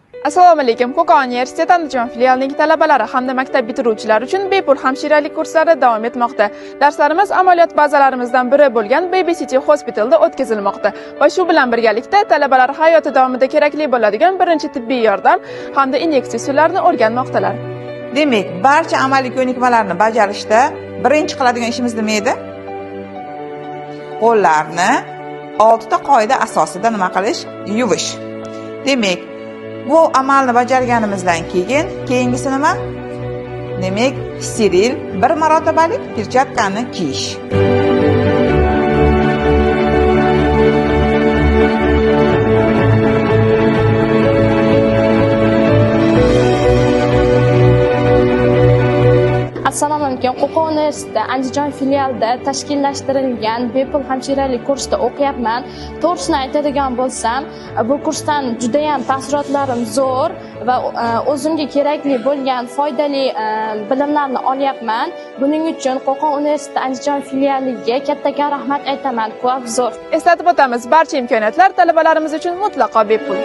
Assalomu alaykum. Qo'qon universiteti Andijon filialining talabalari hamda maktab bitiruvchilari uchun bepul hamshiralik kurslari davom etmoqda. Darslarimiz amaliyot bazalarimizdan biri bo'lgan Baby City Hospitalda o'tkazilmoqda va shu bilan birgalikda talabalar hayoti davomida kerakli bo'ladigan birinchi tibbiy yordam hamda inyeksiya usullarini o'rganmoqdalar. Demak, barcha amaliy ko'nikmalarni bajarishda birinchi qiladigan ishimiz nima edi? Qo'llarni 6 ta qoida asosida nima qilish? Yuvish. Demak, bu amalni bajarganimizdan keyin keyingisi nima? Demak, steril bir marotabalik perchatkani kiyish. Assalomu alaykum. Qo'qon universiteti Andijon filialida tashkillashtirilgan bepul hamshiralik kursida o'qiyapman. To'g'risini aytadigan bo'lsam, bu kursdan juda ham taassurotlarim zo'r va o'zimga kerakli bo'lgan foydali bilimlarni olyapman. Buning uchun Qo'qon universiteti Andijon filialiga katta rahmat aytaman. Ko'p zo'r. Eslatib o'tamiz, barcha imkoniyatlar talabalarimiz uchun mutlaqo bepul.